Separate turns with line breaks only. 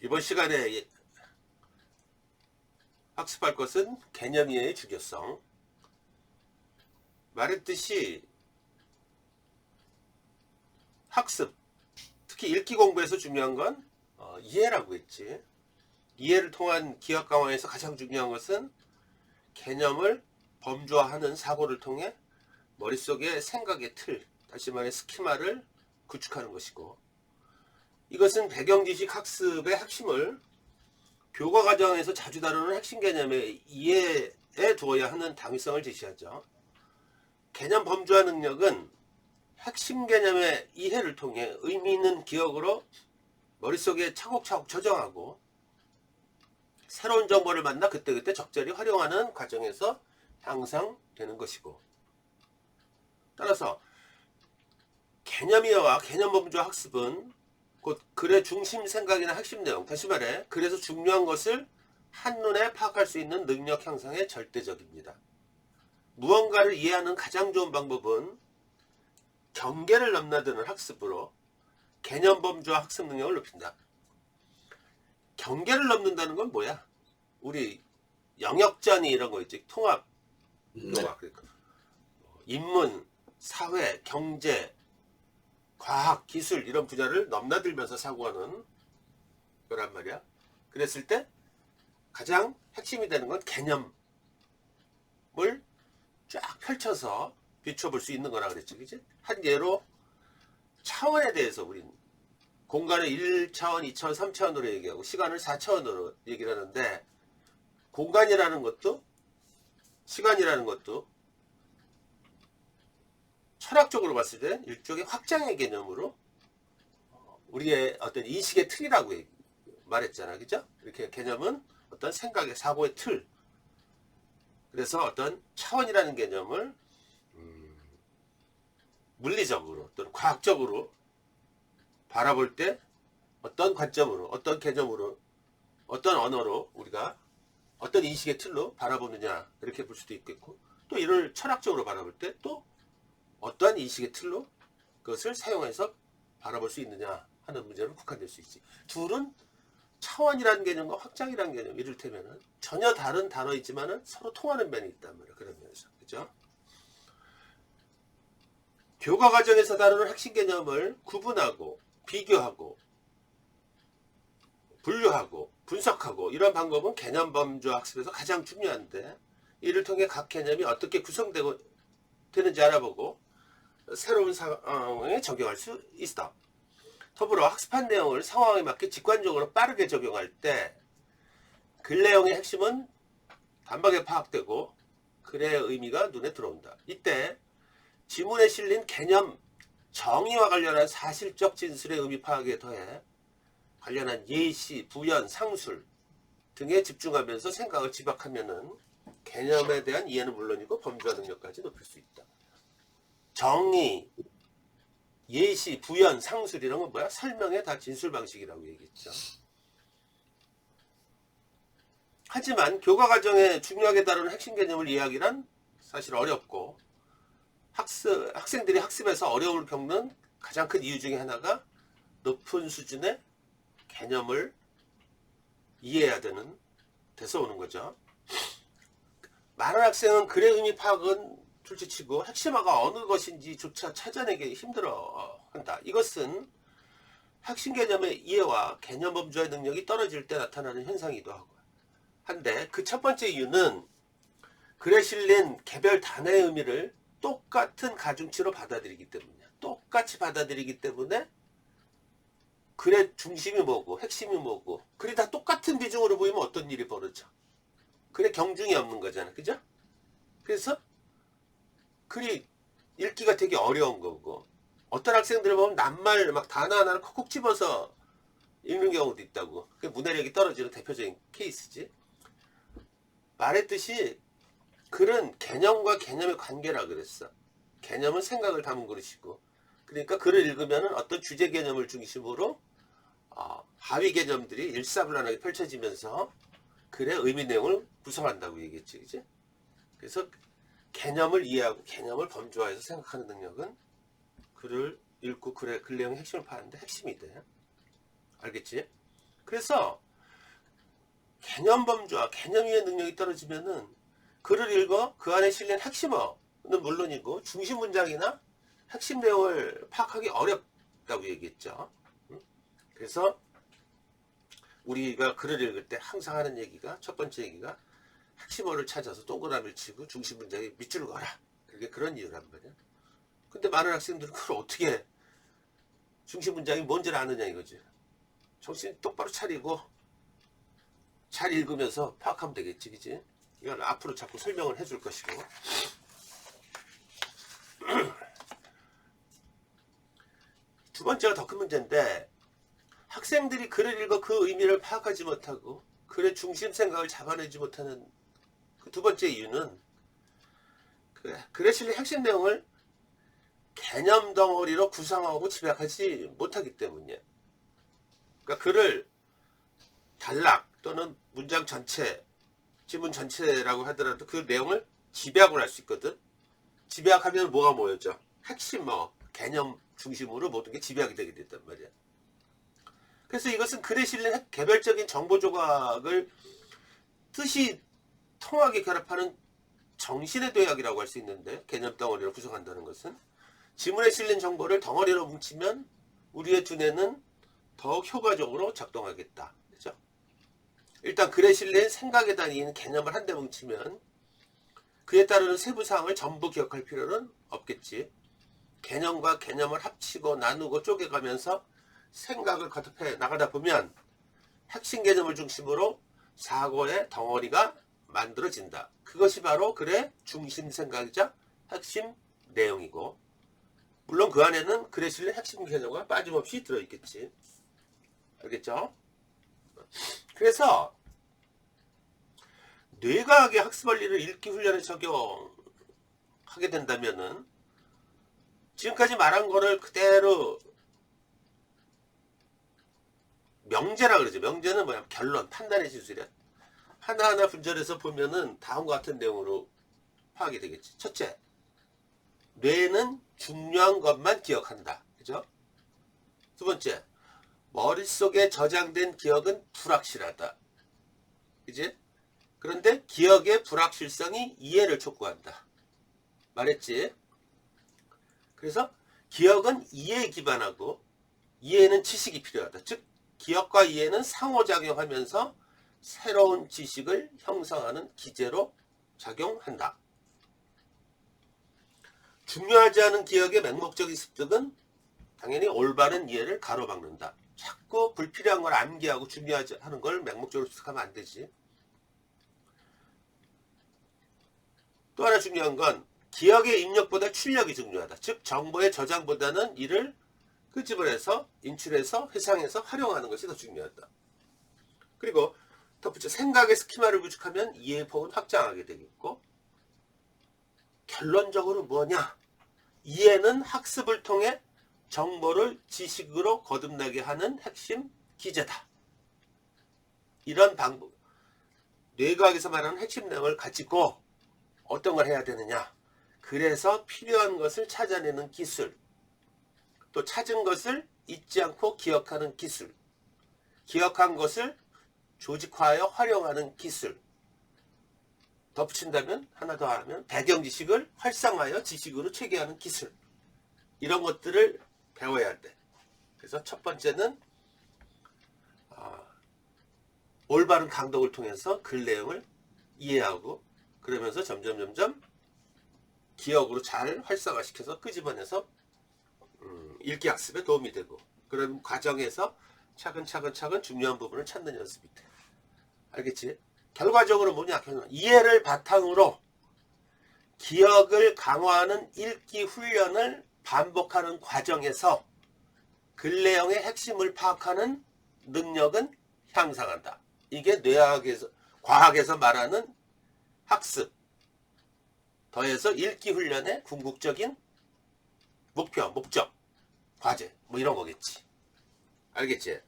이번 시간에 학습할 것은 개념 이해의 중요성. 말했듯이 학습, 특히 읽기 공부에서 중요한 건 이해라고 했지. 이해를 통한 기억 강화에서 가장 중요한 것은 개념을 범주화하는 사고를 통해 머릿속의 생각의 틀, 다시 말해 스키마를 구축하는 것이고, 이것은 배경지식 학습의 핵심을 교과 과정에서 자주 다루는 핵심 개념의 이해에 두어야 하는 당위성을 제시하죠. 개념 범주화 능력은 핵심 개념의 이해를 통해 의미 있는 기억으로 머릿속에 차곡차곡 저장하고 새로운 정보를 만나 그때그때 적절히 활용하는 과정에서 향상되는 것이고, 따라서 개념 이해와 개념 범주화 학습은 곧 글의 중심 생각이나 핵심 내용, 다시 말해 글에서 중요한 것을 한눈에 파악할 수 있는 능력 향상에 절대적입니다. 무언가를 이해하는 가장 좋은 방법은 경계를 넘나드는 학습으로 개념 범주화 학습 능력을 높인다. 경계를 넘는다는 건 뭐야? 우리 영역전이 이런 거 있지. 통합, 그러니까 인문, 사회, 경제, 과학, 기술 이런 분야를 넘나들면서 사고하는 거란 말이야. 그랬을 때 가장 핵심이 되는 건 개념을 쫙 펼쳐서 비춰볼 수 있는 거라 그랬죠. 그치? 한 예로 차원에 대해서 우린 공간을 1차원, 2차원, 3차원으로 얘기하고 시간을 4차원으로 얘기를 하는데, 공간이라는 것도 시간이라는 것도 철학적으로 봤을 때 일종의 확장의 개념으로 우리의 어떤 인식의 틀이라고 말했잖아. 그죠? 이렇게 개념은 어떤 생각의 사고의 틀. 그래서 어떤 차원이라는 개념을 물리적으로 또는 과학적으로 바라볼 때 어떤 관점으로, 어떤 개념으로, 어떤 언어로 우리가 어떤 인식의 틀로 바라보느냐, 이렇게 볼 수도 있겠고, 또 이를 철학적으로 바라볼 때 또 어떠한 인식의 틀로 그것을 사용해서 바라볼 수 있느냐 하는 문제로 국한될 수 있지. 둘은 차원이라는 개념과 확장이라는 개념, 이를테면은 전혀 다른 단어이지만은 서로 통하는 면이 있단 말이야. 그런 면에서. 그죠? 교과 과정에서 다루는 핵심 개념을 구분하고 비교하고 분류하고 분석하고 이런 방법은 개념 범주화 학습에서 가장 중요한데, 이를 통해 각 개념이 어떻게 구성되고 되는지 알아보고 새로운 상황에 적용할 수 있다. 더불어 학습한 내용을 상황에 맞게 직관적으로 빠르게 적용할 때 글 내용의 핵심은 단박에 파악되고 글의 의미가 눈에 들어온다. 이때 지문에 실린 개념 정의와 관련한 사실적 진술의 의미 파악에 더해 관련한 예시, 부연, 상술 등에 집중하면서 생각을 집약하면은 개념에 대한 이해는 물론이고 범주화 능력까지 높일 수 있다. 정의, 예시, 부연, 상술 이런 건 뭐야? 설명의 다 진술 방식이라고 얘기했죠. 하지만 교과 과정에 중요하게 다루는 핵심 개념을 이해하기란 사실 어렵고, 학생들이 학습에서 어려움을 겪는 가장 큰 이유 중에 하나가 높은 수준의 개념을 이해해야 되는 데서 오는 거죠. 많은 학생은 글의 의미 파악은 둘째치고 핵심화가 어느 것인지조차 찾아내기 힘들어 한다. 이것은 핵심 개념의 이해와 개념 범주화의 능력이 떨어질 때 나타나는 현상이기도 하고 한데, 그 첫 번째 이유는 글에 실린 개별 단어의 의미를 똑같은 가중치로 받아들이기 때문이야. 똑같이 받아들이기 때문에 글의 중심이 뭐고 핵심이 뭐고 글이 다 똑같은 비중으로 보이면 어떤 일이 벌어져? 글에 경중이 없는 거잖아. 그죠? 그래서 글이 읽기가 되게 어려운 거고, 어떤 학생들을 보면 낱말 막 단어 하나를 콕콕 집어서 읽는 경우도 있다고. 그게 문해력이 떨어지는 대표적인 케이스지. 말했듯이 글은 개념과 개념의 관계라 그랬어. 개념은 생각을 담은 그릇이고, 그러니까 글을 읽으면 어떤 주제 개념을 중심으로 하위 개념들이 일사불란하게 펼쳐지면서 글의 의미 내용을 구성한다고 얘기했지. 그치? 그래서 개념을 이해하고 개념을 범주화해서 생각하는 능력은 글을 읽고 글 내용의 핵심을 파는데 핵심이 돼. 알겠지? 그래서 개념 범주와 개념 이해 능력이 떨어지면은 글을 읽어 그 안에 실린 핵심어는 물론이고 중심 문장이나 핵심 내용을 파악하기 어렵다고 얘기했죠. 그래서 우리가 글을 읽을 때 항상 하는 얘기가, 첫 번째 얘기가 핵심어를 찾아서 동그라미를 치고 중심 문장에 밑줄을 그어라. 그게 그런 이유란 말이야. 근데 많은 학생들은 그걸 어떻게 중심 문장이 뭔지를 아느냐 이거지. 정신 똑바로 차리고 잘 읽으면서 파악하면 되겠지, 그지? 이건 앞으로 자꾸 설명을 해줄 것이고. 두 번째가 더 큰 문제인데, 학생들이 글을 읽어 그 의미를 파악하지 못하고 글의 중심 생각을 잡아내지 못하는 그 두 번째 이유는 글에 실린 핵심 내용을 개념 덩어리로 구성하고 집약하지 못하기 때문이에요. 그러니까 글을 단락 또는 문장 전체, 지문 전체라고 하더라도 그 내용을 집약을 할 수 있거든. 집약하면 뭐가 모여져? 핵심 개념 중심으로 모든 게 집약이 되게 됐단 말이야. 그래서 이것은 글에 실린 개별적인 정보 조각을 뜻이 통하게 결합하는 정신의 도약이라고 할 수 있는데, 개념 덩어리로 구성한다는 것은 지문에 실린 정보를 덩어리로 뭉치면 우리의 두뇌는 더욱 효과적으로 작동하겠다. 그죠? 일단 글에 실린 생각에 다니는 개념을 한데 뭉치면 그에 따르는 세부 사항을 전부 기억할 필요는 없겠지. 개념과 개념을 합치고 나누고 쪼개가면서 생각을 거듭해 나가다 보면 핵심 개념을 중심으로 사고의 덩어리가 만들어진다. 그것이 바로 글의 중심 생각이자 핵심 내용이고, 물론 그 안에는 글에 실린 핵심 개념과 빠짐없이 들어있겠지. 알겠죠? 그래서 뇌과학의 학습 원리를 읽기 훈련에 적용하게 된다면은 지금까지 말한 거를 그대로 명제라 그러죠. 명제는 뭐야? 결론, 판단의 진술이야. 하나하나 분절해서 보면은 다음과 같은 내용으로 파악이 되겠지. 첫째, 뇌는 중요한 것만 기억한다. 그죠? 두 번째, 머릿속에 저장된 기억은 불확실하다. 그지? 그런데 기억의 불확실성이 이해를 촉구한다. 말했지? 그래서 기억은 이해에 기반하고 이해는 지식이 필요하다. 즉, 기억과 이해는 상호작용하면서 새로운 지식을 형성하는 기제로 작용한다. 중요하지 않은 기억의 맹목적인 습득은 당연히 올바른 이해를 가로막는다. 자꾸 불필요한 걸 암기하고 중요하지 않은 걸 맹목적으로 습득하면 안 되지. 또 하나 중요한 건 기억의 입력보다 출력이 중요하다. 즉 정보의 저장보다는 이를 끄집어내서 인출해서 회상해서 활용하는 것이 더 중요하다. 그리고 덧붙여 생각의 스키마를 구축하면 이해의 폭은 확장하게 되겠고, 결론적으로 뭐냐? 이해는 학습을 통해 정보를 지식으로 거듭나게 하는 핵심 기제다. 이런 방법, 뇌과학에서 말하는 핵심 내용을 가지고 어떤 걸 해야 되느냐? 그래서 필요한 것을 찾아내는 기술, 또 찾은 것을 잊지 않고 기억하는 기술, 기억한 것을 조직화하여 활용하는 기술, 덧붙인다면 하나 더 하면 배경 지식을 활성화하여 지식으로 체계하는 기술, 이런 것들을 배워야 돼. 그래서 첫 번째는 올바른 강독을 통해서 글 내용을 이해하고, 그러면서 점점 기억으로 잘 활성화시켜서 끄집어내서 읽기 학습에 도움이 되고, 그런 과정에서 차근차근 중요한 부분을 찾는 연습이 돼. 알겠지? 결과적으로 뭐냐? 이해를 바탕으로 기억을 강화하는 읽기 훈련을 반복하는 과정에서 글 내용의 핵심을 파악하는 능력은 향상한다. 이게 뇌학에서, 과학에서 말하는 학습, 더해서 읽기 훈련의 궁극적인 목표, 목적, 과제, 뭐 이런 거겠지. 알겠지?